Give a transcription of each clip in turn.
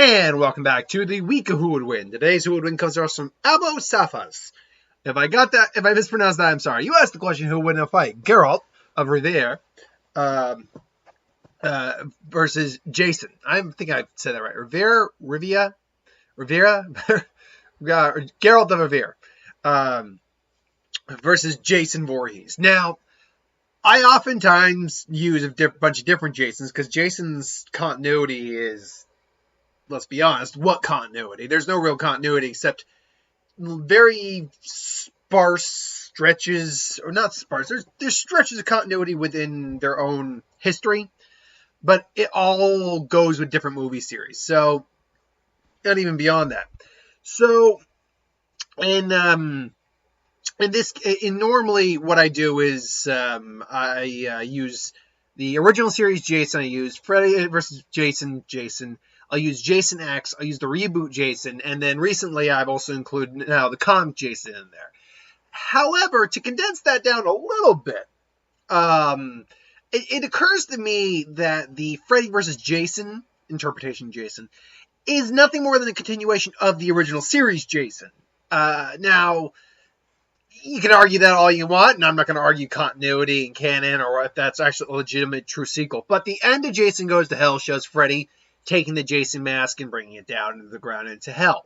And welcome back to the week of Who Would Win. Today's Who Would Win comes to us from Abo Safas. If I mispronounced that, I'm sorry. You asked the question, who would win in a fight? Geralt of Rivia versus Jason. I think I said that right. Rivia? Geralt of Rivia versus Jason Voorhees. Now, I oftentimes use a bunch of different Jasons because Jason's continuity is, let's be honest, what continuity? There's no real continuity except very sparse stretches, or not sparse, there's stretches of continuity within their own history, but it all goes with different movie series, so not even beyond that. So, normally what I do is I use the original series Jason, I use Freddy versus Jason, I'll use Jason X, I'll use the reboot Jason, and then recently I've also included now the comic Jason in there. However, to condense that down a little bit, it occurs to me that the Freddy versus Jason interpretation Jason is nothing more than a continuation of the original series Jason. Now, you can argue that all you want, and I'm not going to argue continuity and canon or if that's actually a legitimate true sequel. But the end of Jason Goes to Hell shows Freddy taking the Jason mask and bringing it down into the ground into hell.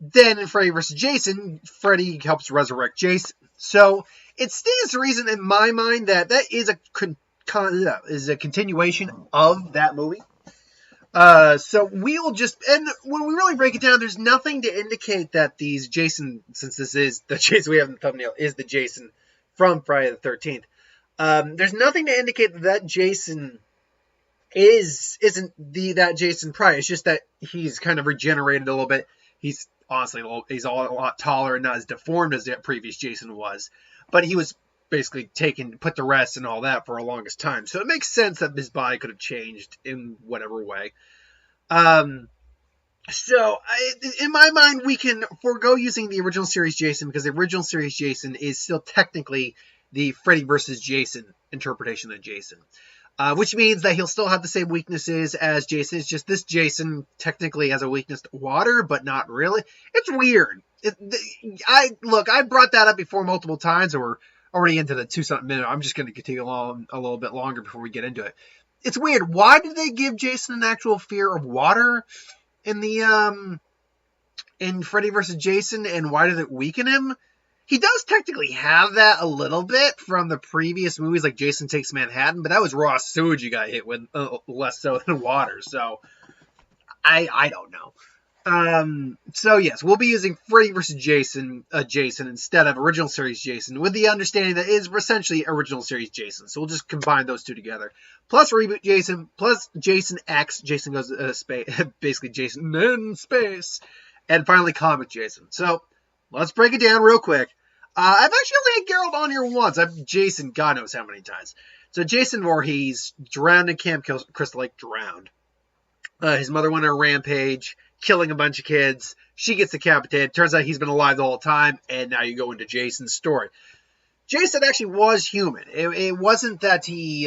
Then in Freddy vs. Jason, Freddy helps resurrect Jason. So it stands to reason in my mind that is a continuation of that movie. So we'll just, and when we really break it down, there's nothing to indicate that these Jason, since this is the Jason we have in the thumbnail, is the Jason from Friday the 13th. There's nothing to indicate that Jason isn't that Jason prior. It's just that he's kind of regenerated a little bit. He's honestly, he's a lot taller and not as deformed as the previous Jason was. But he was basically put to rest and all that for a longest time. So it makes sense that his body could have changed in whatever way. So in my mind, we can forego using the original series Jason because the original series Jason is still technically the Freddy versus Jason interpretation of Jason. Which means that he'll still have the same weaknesses as Jason. It's just this Jason technically has a weakness to water, but not really. It's weird. I brought that up before multiple times, and we're already into the 2-something minute. I'm just going to continue along a little bit longer before we get into it. It's weird. Why did they give Jason an actual fear of water in the in Freddy vs. Jason, and why did it weaken him? He does technically have that a little bit from the previous movies, like Jason Takes Manhattan, but that was raw sewage you got hit with, less so than water. So, I don't know. So yes, we'll be using Freddy vs. Jason instead of original series Jason, with the understanding that it is essentially original series Jason. So we'll just combine those two together. Plus reboot Jason, plus Jason X, Jason Goes to space, basically Jason in space, and finally comic Jason. So let's break it down real quick. I've actually only had Geralt on here once. I've Jason, God knows how many times. So Jason Voorhees drowned in Camp Crystal Lake, drowned. His mother went on a rampage, killing a bunch of kids. She gets decapitated. Turns out he's been alive the whole time, and now you go into Jason's story. Jason actually was human. It wasn't that he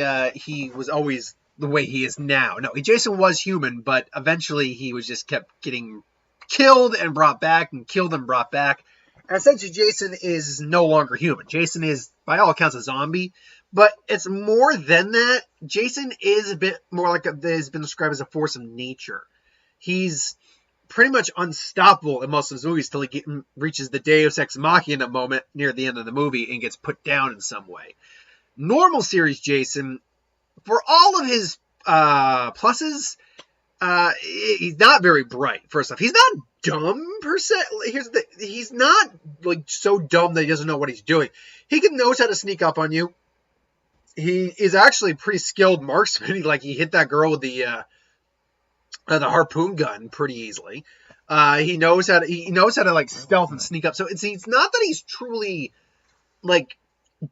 was always the way he is now. No, Jason was human, but eventually he was just kept getting killed and brought back, and killed and brought back. And essentially, Jason is no longer human. Jason is, by all accounts, a zombie. But it's more than that. Jason is a bit more like has been described as a force of nature. He's pretty much unstoppable in most of his movies till he reaches the Deus Ex Machina moment near the end of the movie and gets put down in some way. Normal series Jason, for all of his pluses, he's not very bright. First off, he's not dumb per se. He's not like so dumb that he doesn't know what he's doing. He knows how to sneak up on you. He is actually a pretty skilled marksman. He hit that girl with the harpoon gun pretty easily. He knows how to like stealth and sneak up. So it's not that he's truly like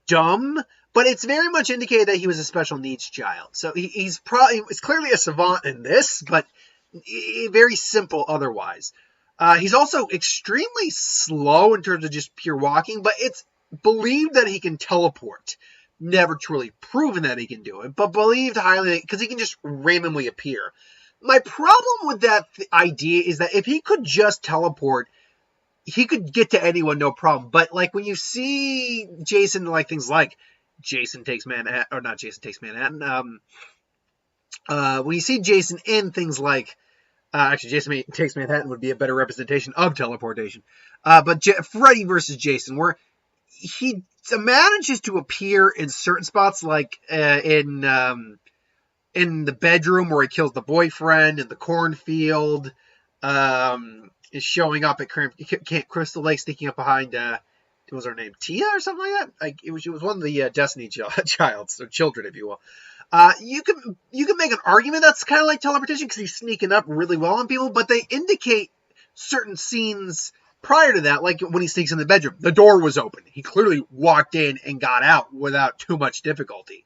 dumb, but it's very much indicated that he was a special needs child. So he's clearly a savant in this, but very simple otherwise. He's also extremely slow in terms of just pure walking, but it's believed that he can teleport. Never truly proven that he can do it, but believed highly because he can just randomly appear. My problem with that idea is that if he could just teleport, he could get to anyone, no problem. But like when you see Jason, like things like Jason Takes Manhattan, or not Jason Takes Manhattan, when you see Jason in things like, actually, Jason Takes Manhattan would be a better representation of teleportation. But Freddy versus Jason, where he manages to appear in certain spots, like in the bedroom where he kills the boyfriend, in the cornfield, is showing up at Crystal Lake, sneaking up behind, what was her name, Tia or something like that? Like it was one of the Destiny Childs, or children, if you will. You can make an argument that's kind of like teleportation because he's sneaking up really well on people, but they indicate certain scenes prior to that, like when he sneaks in the bedroom, the door was open. He clearly walked in and got out without too much difficulty.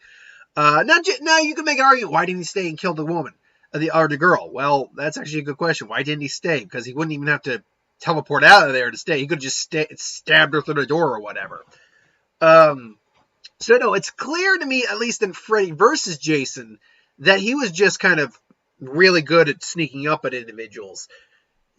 Now you can make an argument, why didn't he stay and kill the woman, or the girl? Well, that's actually a good question. Why didn't he stay? Because he wouldn't even have to teleport out of there to stay. He could just stabbed her through the door or whatever. So no, it's clear to me, at least in Freddy versus Jason, that he was just kind of really good at sneaking up at individuals.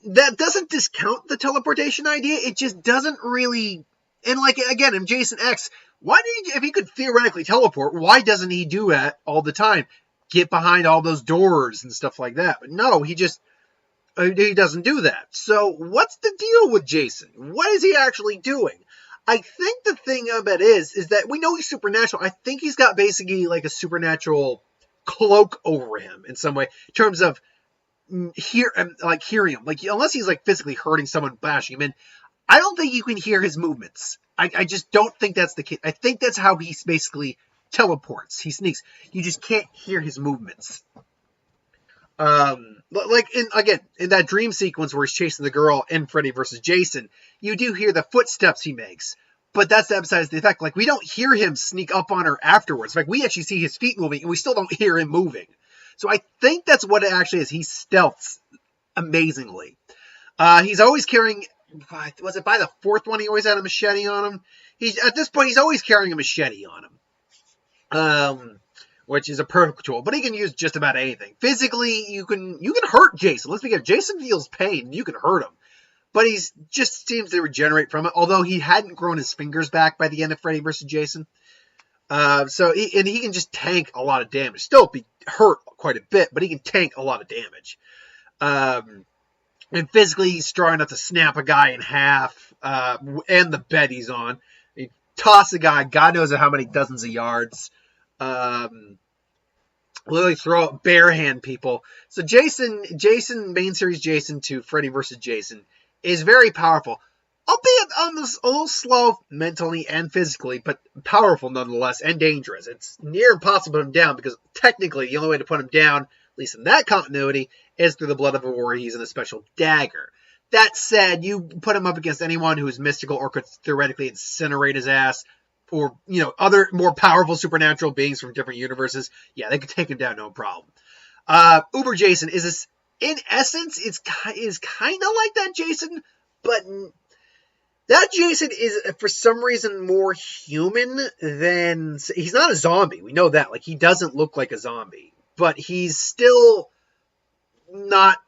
That doesn't discount the teleportation idea. It just doesn't really. And like again, in Jason X, why did he, if he could theoretically teleport, why doesn't he do that all the time? Get behind all those doors and stuff like that. But no, he doesn't do that. So what's the deal with Jason? What is he actually doing? I think the thing of it is that we know he's supernatural. I think he's got basically like a supernatural cloak over him in some way, in terms of hearing him. Like unless he's like physically hurting someone, bashing him in, I don't think you can hear his movements. I just don't think that's the case. I think that's how he basically teleports. He sneaks. You just can't hear his movements. Like in that dream sequence where he's chasing the girl in Freddy versus Jason, you do hear the footsteps he makes, but that's to emphasize the effect. Like we don't hear him sneak up on her afterwards. In fact, we actually see his feet moving, and we still don't hear him moving. So I think that's what it actually is. He stealths amazingly. He's always carrying. Was it by the fourth one? He always had a machete on him. At this point, he's always carrying a machete on him. Which is a perfect tool, but he can use just about anything. Physically, you can hurt Jason. Let's be clear. Jason feels pain, and you can hurt him. But he just seems to regenerate from it, although he hadn't grown his fingers back by the end of Freddy vs. Jason. So he can just tank a lot of damage. Still be hurt quite a bit, but he can tank a lot of damage. And physically, he's strong enough to snap a guy in half, and the bed he's on. He toss a guy, God knows how many dozens of yards. Literally throw out bare hand people. So Jason, main series Jason to Freddy vs. Jason is very powerful. Albeit almost a little slow mentally and physically, but powerful nonetheless and dangerous. It's near impossible to put him down because technically the only way to put him down, at least in that continuity, is through the blood of a Voorhees and a special dagger. That said, you put him up against anyone who is mystical or could theoretically incinerate his ass, or, other more powerful supernatural beings from different universes, yeah, they could take him down, no problem. Uber Jason is in essence, is kind of like that Jason, but that Jason is, for some reason, more human than... He's not a zombie, we know that. Like, he doesn't look like a zombie, but he's still not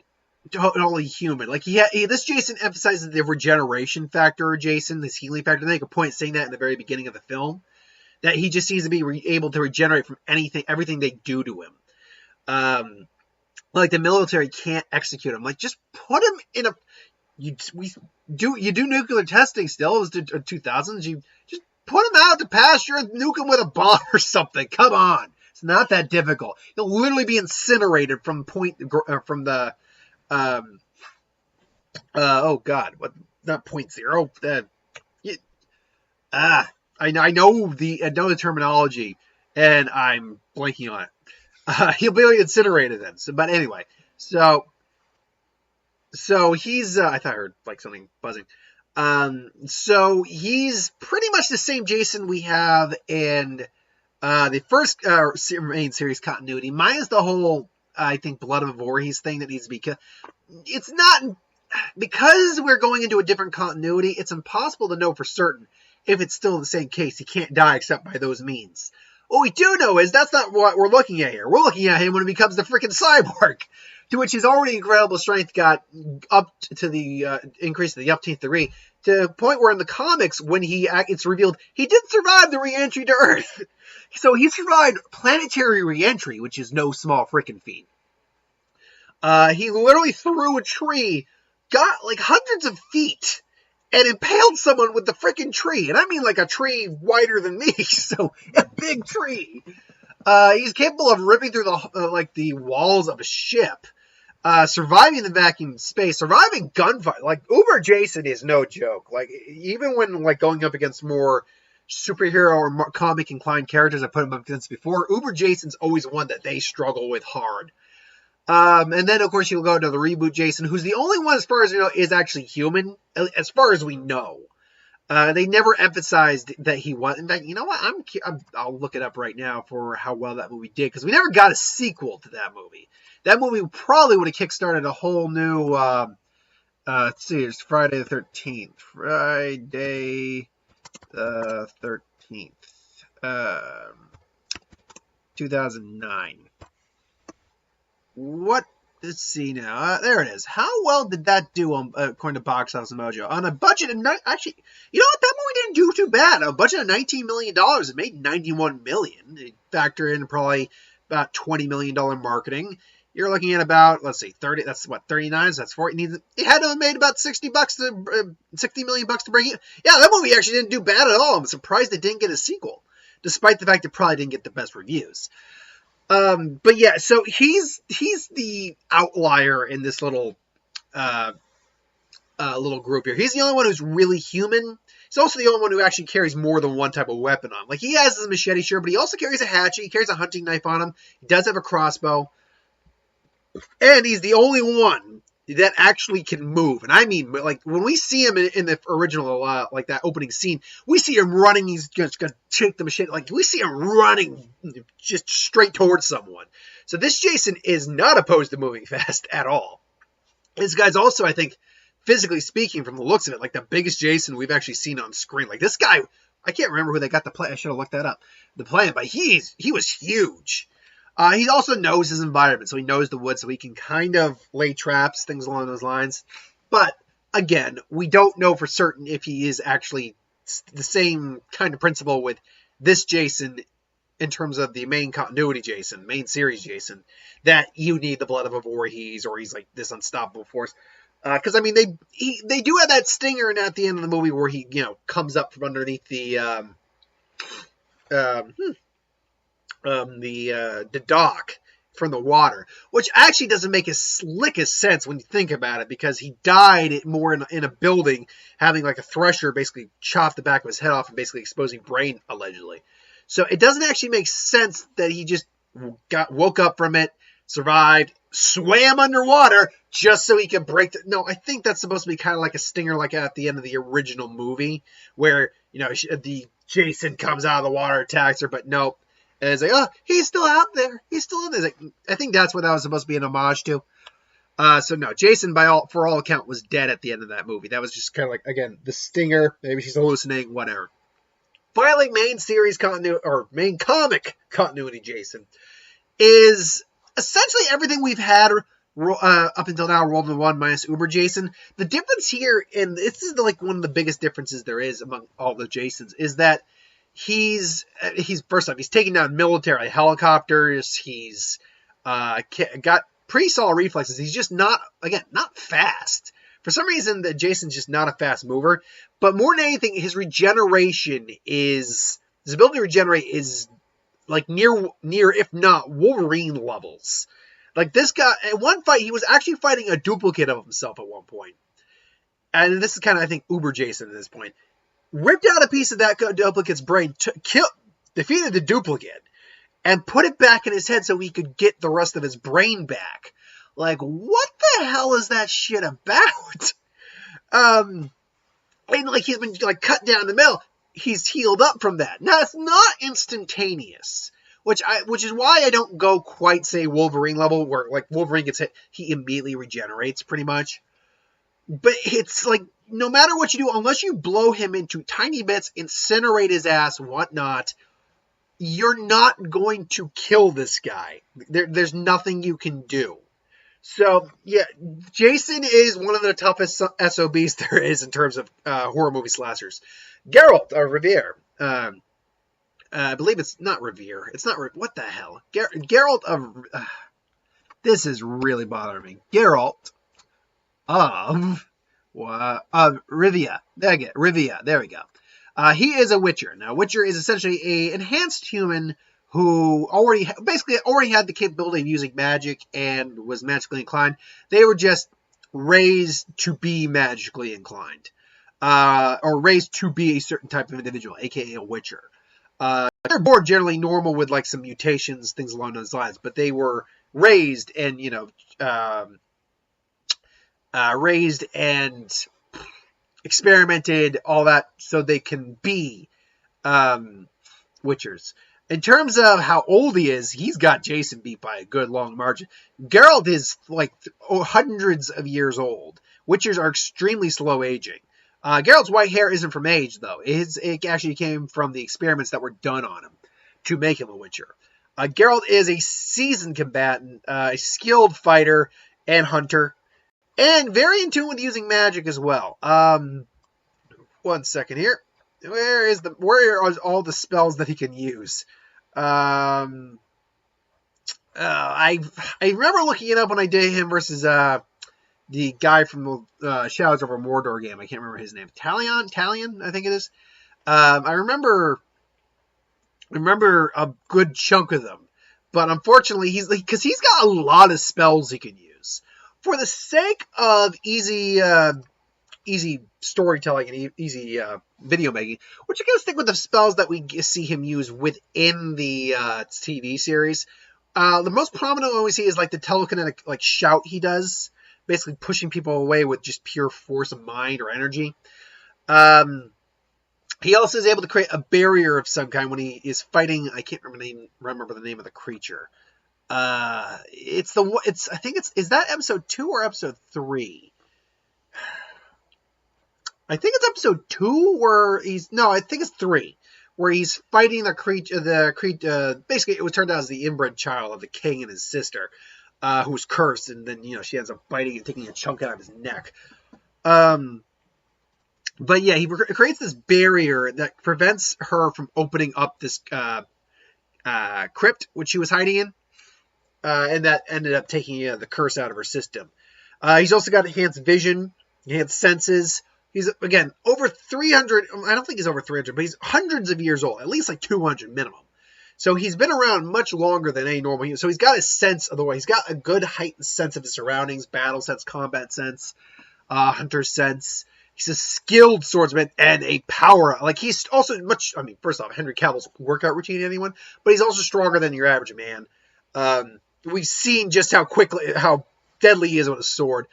totally human. Like this Jason emphasizes the regeneration factor of Jason, this healing factor. They make a point saying that in the very beginning of the film, that he just seems to be able to regenerate from everything they do to him. Like the military can't execute him. Like just put him in a. You do nuclear testing still. It was the 2000s. You just put him out to pasture and nuke him with a bomb or something. Come on, it's not that difficult. He'll literally be incinerated from the. Oh God, what? Not 0.0. I know the terminology, and I'm blanking on it. He'll be incinerated then. But anyway, so he's. I thought I heard like something buzzing. So he's pretty much the same Jason we have in the first main series continuity, minus the whole. I think blood of a Voorhees thing that needs to be... It's not... Because we're going into a different continuity, it's impossible to know for certain if it's still the same case. He can't die except by those means. What we do know is that's not what we're looking at here. We're looking at him when he becomes the freaking cyborg, to which his already incredible strength got up to the increase to the up 10th degree, to the point where in the comics, when it's revealed he did survive the re-entry to Earth. So he survived planetary re-entry, which is no small freaking feat. He literally threw a tree, got like hundreds of feet, and impaled someone with the freaking tree. And I mean like a tree wider than me, so a big tree. He's capable of ripping through the walls of a ship, surviving the vacuum space, surviving gunfight. Like, Uber Jason is no joke. Like, even when like going up against more superhero or comic inclined characters I put him up against before, Uber Jason's always one that they struggle with hard. And then, of course, you'll go to the reboot Jason, who's the only one, as far as you know, is actually human, as far as we know. They never emphasized that he was. In fact, you know what? I'll look it up right now for how well that movie did, because we never got a sequel to that movie. That movie probably would have kickstarted a whole new. Let's see, it's Friday the 13th. Friday the 13th. 2009. What? Let's see now. There it is. How well did that do according to Box Office Mojo? On a budget of actually, you know what? That movie didn't do too bad. A budget of $19 million. It made $91 million. They factor in probably about $20 million marketing. You're looking at about, let's see, 30. That's what, 39. So that's 40. It had to have made about $60 million to break even. Yeah, that movie actually didn't do bad at all. I'm surprised they didn't get a sequel, despite the fact it probably didn't get the best reviews. But yeah, so he's the outlier in this little group here. He's the only one who's really human. He's also the only one who actually carries more than one type of weapon on. Like, he has his machete, sure, but he also carries a hatchet. He carries a hunting knife on him. He does have a crossbow. And he's the only one that actually can move. And I mean, like, when we see him in the original, like that opening scene, we see him running. He's just going to take the machete. Like, we see him running just straight towards someone. So this Jason is not opposed to moving fast at all. This guy's also, I think, physically speaking, from the looks of it, like the biggest Jason we've actually seen on screen. Like, this guy, I can't remember who they got to play. I should have looked that up. The plan, but he was huge. He also knows his environment, so he knows the woods, so he can kind of lay traps, things along those lines. But, again, we don't know for certain if he is actually the same kind of principle with this Jason in terms of the main continuity Jason, main series Jason, that you need the blood of a Voorhees, or he's like this unstoppable force. Because, I mean, they do have that stinger at the end of the movie where he, comes up from underneath the dock from the water, which actually doesn't make as slick as sense when you think about it, because he died more in a building, having like a thresher basically chop the back of his head off and basically exposing brain, allegedly. So it doesn't actually make sense that he just woke up from it, survived, swam underwater just so he could break No, I think that's supposed to be kind of like a stinger, like at the end of the original movie, where, the Jason comes out of the water, attacks her, but nope. And it's like, oh, he's still out there. He's still in there. Like, I think that's what that was supposed to be an homage to. So no, Jason, for all account, was dead at the end of that movie. That was just kind of like, again, the stinger. Maybe she's hallucinating, whatever. Finally, main series continuity, or main comic continuity Jason, is essentially everything we've had up until now, rolled into one minus Uber Jason. The difference here, and this is like one of the biggest differences there is among all the Jasons, is that he's first off, he's taking down military helicopters. He's got pretty solid reflexes. He's just not fast. For some reason, the Jason's just not a fast mover. But more than anything, his ability to regenerate is like near, if not Wolverine levels. Like, this guy, in one fight, he was actually fighting a duplicate of himself at one point. And this is kind of, I think, Uber Jason at this point. Ripped out a piece of that duplicate's brain, defeated the duplicate, and put it back in his head so he could get the rest of his brain back. Like, what the hell is that shit about? And like, he's been like cut down the middle. He's healed up from that. Now, it's not instantaneous, which is why I don't go quite say Wolverine level, where like Wolverine gets hit, he immediately regenerates pretty much. But it's like, no matter what you do, unless you blow him into tiny bits, incinerate his ass, whatnot, you're not going to kill this guy. There's nothing you can do. So, yeah, Jason is one of the toughest SOBs there is in terms of horror movie slashers. Geralt of Rivia. I believe it's not Revere. It's not. What the hell? Geralt of. This is really bothering me. Geralt of Rivia. Rivia. There we go. He is a Witcher. Now, Witcher is essentially a enhanced human who already had the capability of using magic and was magically inclined. They were just raised to be magically inclined, or raised to be a certain type of individual, aka a Witcher. They're born generally normal with like some mutations, things along those lines, but they were raised and raised and experimented, all that, so they can be Witchers. In terms of how old he is, he's got Jason beat by a good long margin. Geralt is like hundreds of years old. Witchers are extremely slow aging. Geralt's white hair isn't from age, though. It actually came from the experiments that were done on him to make him a Witcher. Geralt is a seasoned combatant, a skilled fighter and hunter, and very in tune with using magic as well. 1 second here. Where are all the spells that he can use? I remember looking it up when I did him versus the guy from the Shadows over Mordor game. I can't remember his name. Talion, I think it is. I remember a good chunk of them, but unfortunately he's got a lot of spells he can use. For the sake of easy storytelling and easy video making, we're just going to stick with the spells that we see him use within the TV series. The most prominent one we see is like the telekinetic like shout he does, basically pushing people away with just pure force of mind or energy. He also is able to create a barrier of some kind when he is fighting. I can't remember the name of the creature. I think is that episode 2 or episode 3? I think it's episode 2 where I think it's 3, where he's fighting the creature, basically it was turned out as the inbred child of the king and his sister, who was cursed, and then, she ends up biting and taking a chunk out of his neck. But yeah, he creates this barrier that prevents her from opening up this crypt, which she was hiding in, and that ended up taking the curse out of her system. He's also got enhanced vision, enhanced senses. He's, again, over 300, I don't think he's over 300, but he's hundreds of years old, at least like 200 minimum. So he's been around much longer than any normal human. So he's got a sense of the world. He's got a good heightened sense of his surroundings, battle sense, combat sense, hunter sense. He's a skilled swordsman and a power. Like, he's also first off, Henry Cavill's workout routine, anyone, but he's also stronger than your average man. We've seen just how deadly he is with a sword.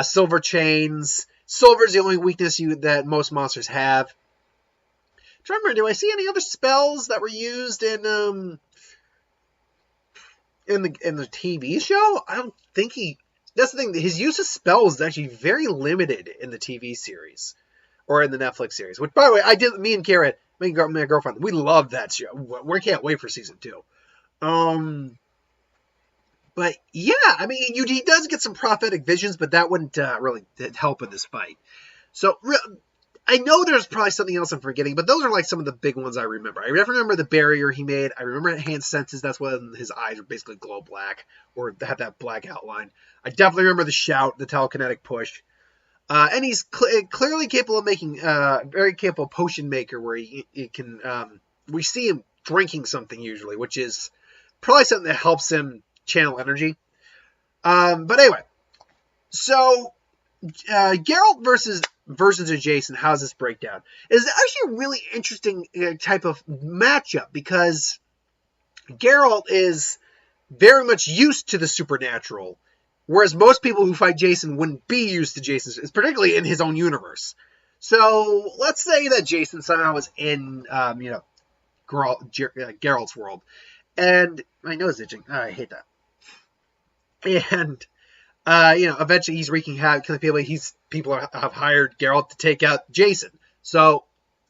Silver chains. Silver's the only weakness that most monsters have. I'm trying to remember, do I see any other spells that were used in the TV show? I don't think that's the thing. His use of spells is actually very limited in the TV series or in the Netflix series. Which, by the way, me and Karen, my girlfriend, we love that show. We can't wait for season 2. But yeah, he does get some prophetic visions, but that wouldn't really help in this fight. So I know there's probably something else I'm forgetting, but those are like some of the big ones I remember. I remember the barrier he made. I remember enhanced senses. That's when his eyes are basically glow black or have that black outline. I definitely remember the shout, the telekinetic push. And he's clearly capable of making, very capable potion maker where he can, we see him drinking something usually, which is probably something that helps him channel energy. But anyway, so Geralt versus Jason, how's this breakdown? Is actually a really interesting type of matchup because Geralt is very much used to the supernatural, whereas most people who fight Jason wouldn't be used to Jason, particularly in his own universe. So let's say that Jason somehow was in, Geralt's world, and my nose is itching. I hate that. And eventually he's wreaking havoc, killing people. People have hired Geralt to take out Jason. So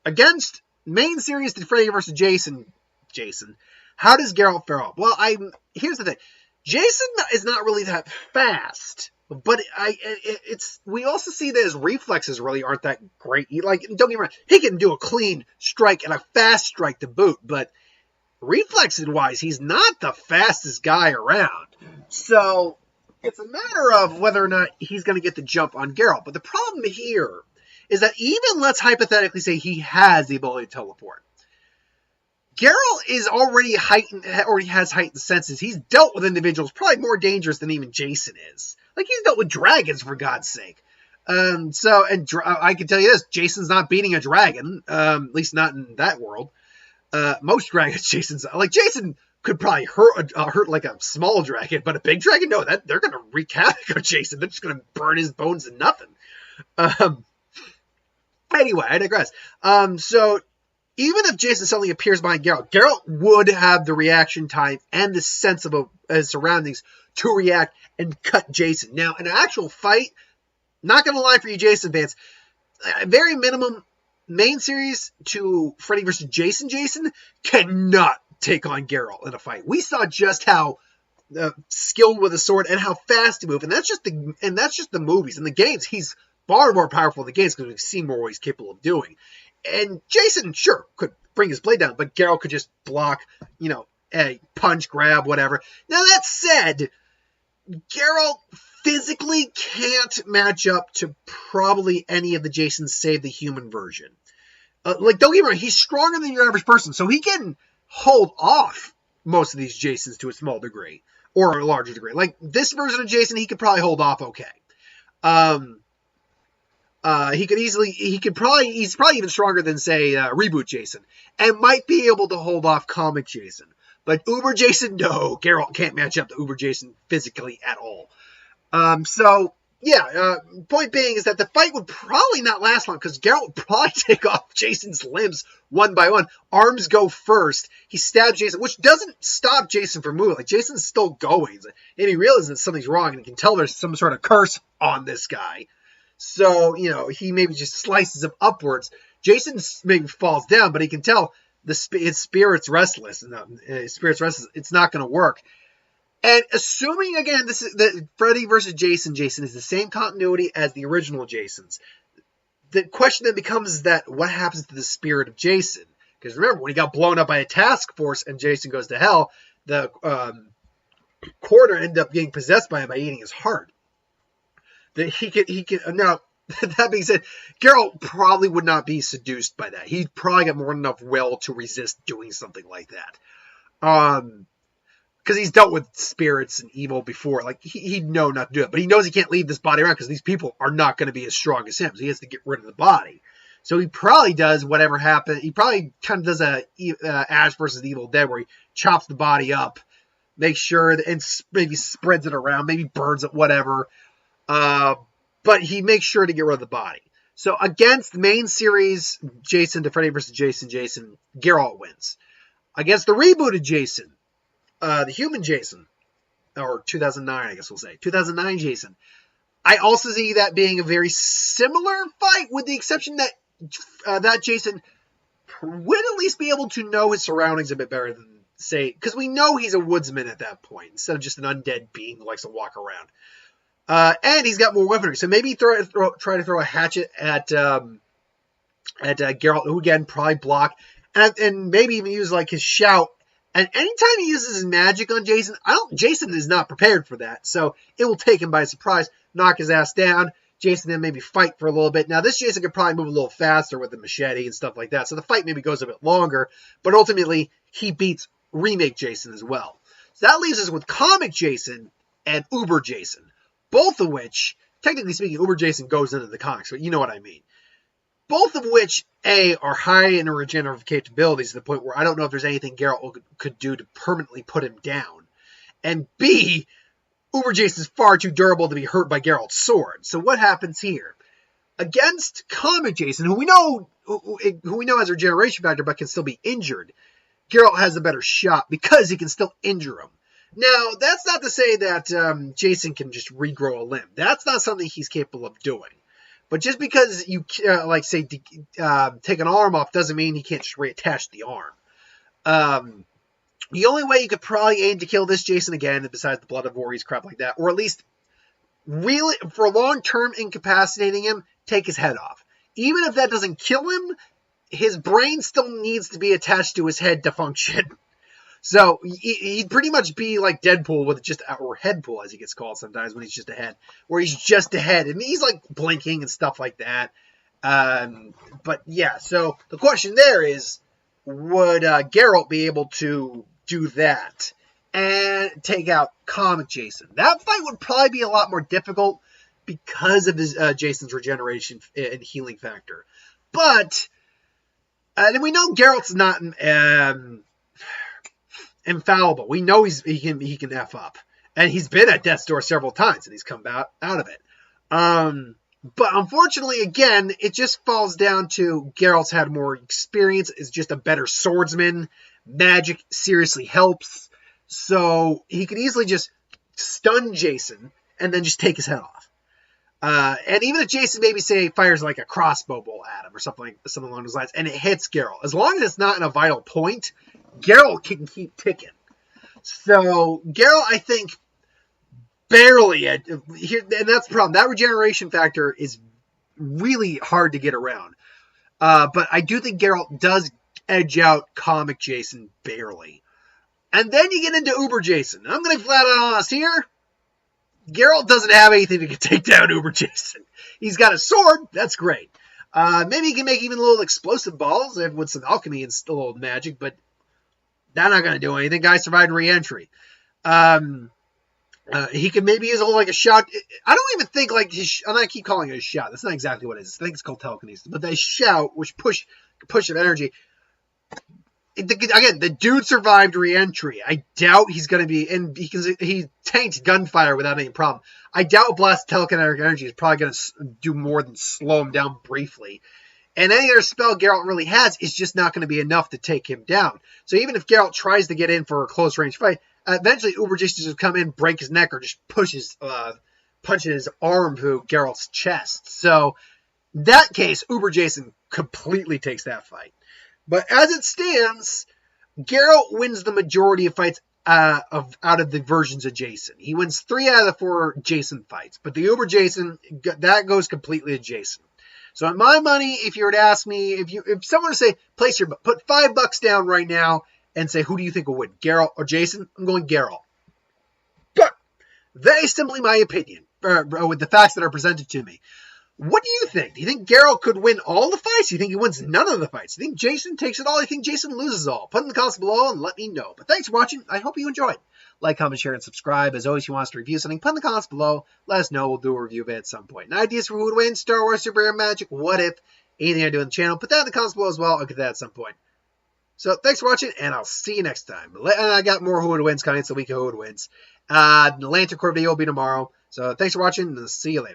against main series to Freddy vs. Jason, Jason. How does Geralt fare up? Well, here's the thing. Jason is not really that fast, but we also see that his reflexes really aren't that great. Like, don't get me wrong, he can do a clean strike and a fast strike to boot, but reflexes wise, he's not the fastest guy around. So it's a matter of whether or not he's going to get the jump on Geralt. But the problem here is that even let's hypothetically say he has the ability to teleport. Geralt is already has heightened senses. He's dealt with individuals probably more dangerous than even Jason is. Like, he's dealt with dragons, for God's sake. I can tell you this, Jason's not beating a dragon, at least not in that world. Most dragons, Jason could probably hurt like a small dragon, but a big dragon, no, they're going to wreak havoc on Jason. They're just going to burn his bones to nothing. Anyway, I digress. So even if Jason suddenly appears behind Geralt, Geralt would have the reaction time and the sense of his surroundings to react and cut Jason. Now, in an actual fight, not going to lie for you Jason fans, very minimum, main series to Freddy vs. Jason cannot take on Geralt in a fight. We saw just how skilled with a sword and how fast he moves, and that's just the movies. In the games, he's far more powerful in the games because we've seen more what he's capable of doing. And Jason, sure, could bring his blade down, but Geralt could just block, a punch, grab, whatever. Now, that said, Geralt physically can't match up to probably any of the Jasons save the human version. Don't get me wrong, he's stronger than your average person, so he can hold off most of these Jasons to a small degree, or a larger degree. Like, this version of Jason, he could probably hold off okay. He's probably even stronger than, say, Reboot Jason, and might be able to hold off Comic Jason. But Uber Jason, no, Geralt can't match up to Uber Jason physically at all. Point being is that the fight would probably not last long because Geralt would probably take off Jason's limbs one by one. Arms go first. He stabs Jason, which doesn't stop Jason from moving. Like, Jason's still going. And he realizes that something's wrong, and he can tell there's some sort of curse on this guy. So, he maybe just slices him upwards. Jason maybe falls down, but he can tell his spirit's restless. And it's not going to work. And assuming, again, this is that Freddy versus Jason is the same continuity as the original Jasons, the question then becomes is that what happens to the spirit of Jason? Because remember, when he got blown up by a task force and Jason goes to hell, the Quarter ended up getting possessed by him by eating his heart. That he could now. That being said, Geralt probably would not be seduced by that. He'd probably got more than enough will to resist doing something like that. Because he's dealt with spirits and evil before. Like, he'd know not to do it. But he knows he can't leave this body around because these people are not going to be as strong as him. So he has to get rid of the body. So he probably does whatever happened. He probably kind of does a Ash versus Evil Dead where he chops the body up, makes sure, and maybe spreads it around, maybe burns it, whatever. But he makes sure to get rid of the body. So against the main series, Jason to Freddy vs. Jason, Geralt wins. Against the rebooted Jason, the human Jason, or 2009, I guess we'll say, 2009 Jason, I also see that being a very similar fight, with the exception that that Jason would at least be able to know his surroundings a bit better than, say, because we know he's a woodsman at that point, instead of just an undead being who likes to walk around. And he's got more weaponry, so maybe try to throw a hatchet at Geralt, who again probably block, and maybe even use like his shout. And anytime he uses his magic on Jason, Jason is not prepared for that, so it will take him by surprise, knock his ass down. Jason then maybe fight for a little bit. Now this Jason could probably move a little faster with the machete and stuff like that, so the fight maybe goes a bit longer. But ultimately, he beats remake Jason as well. So that leaves us with comic Jason and Uber Jason. Both of which, technically speaking, Uber Jason goes into the comics, but you know what I mean. Both of which, A, are high in regenerative capabilities to the point where I don't know if there's anything Geralt could do to permanently put him down. And B, Uber Jason is far too durable to be hurt by Geralt's sword. So what happens here? Against comic Jason, who we know has a regeneration factor but can still be injured, Geralt has a better shot because he can still injure him. Now, that's not to say that Jason can just regrow a limb. That's not something he's capable of doing. But just because you, take an arm off doesn't mean he can't just reattach the arm. The only way you could probably aim to kill this Jason again, besides the Blood of Voorhees crap like that, or at least really for long-term incapacitating him, take his head off. Even if that doesn't kill him, his brain still needs to be attached to his head to function. So he'd pretty much be like Deadpool with just, or Headpool as he gets called sometimes when he's just a head, where he's just a head. And he's like blinking and stuff like that. But yeah, so the question there is, would Geralt be able to do that and take out comic Jason? That fight would probably be a lot more difficult because of his Jason's regeneration and healing factor. But and we know Geralt's not infallible. We know he can F up, and he's been at death's door several times, and he's come out of it. But unfortunately, again, it just falls down to Geralt's had more experience, is just a better swordsman. Magic seriously helps. So he could easily just stun Jason and then just take his head off. And even if Jason maybe say fires like a crossbow bolt at him or something along those lines, and it hits Geralt, as long as it's not in a vital point, Geralt can keep ticking. So Geralt, I think, barely here, and that's the problem. That regeneration factor is really hard to get around. But I do think Geralt does edge out comic Jason barely. And then you get into Uber Jason. I'm going to be flat out honest here. Geralt doesn't have anything that can take down Uber Jason. He's got a sword. That's great. Maybe he can make even little explosive balls with some alchemy and a little magic, but that's not going to do anything. Guy survived re-entry. He can maybe use like a shout. I don't even think like I keep calling it a shout. That's not exactly what it is. I think it's called telekinesis. But that shout, which push of energy. Again, the dude survived re-entry. I doubt he's going to be, and he tanked gunfire without any problem. I doubt blast telekinetic energy is probably going to do more than slow him down briefly. And any other spell Geralt really has is just not going to be enough to take him down. So even if Geralt tries to get in for a close range fight, eventually Uber Jason just come in, break his neck, or just punches his arm through Geralt's chest. So in that case, Uber Jason completely takes that fight. But as it stands, Geralt wins the majority of fights out of the versions of Jason. He wins 3 out of the 4 Jason fights. But the Uber Jason, that goes completely to Jason. So on my money, if you were to ask me, if someone were to say, put $5 down right now and say, who do you think will win, Geralt or Jason? I'm going Geralt. But that is simply my opinion, with the facts that are presented to me. What do you think? Do you think Geralt could win all the fights? Do you think he wins none of the fights? Do you think Jason takes it all? Do you think Jason loses all? Put in the comments below and let me know. But thanks for watching. I hope you enjoyed. Like, comment, share, and subscribe. As always, if you want us to review something, put in the comments below. Let us know. We'll do a review of it at some point. And ideas for who would win, Star Wars, Super Hero Magic, what if, anything I do on the channel, put that in the comments below as well. I'll get that at some point. So thanks for watching, and I'll see you next time. And I got more Who Would Wins coming. It's the week of Who Would Wins. The Lantern Corps video will be tomorrow. So thanks for watching, and I'll see you later.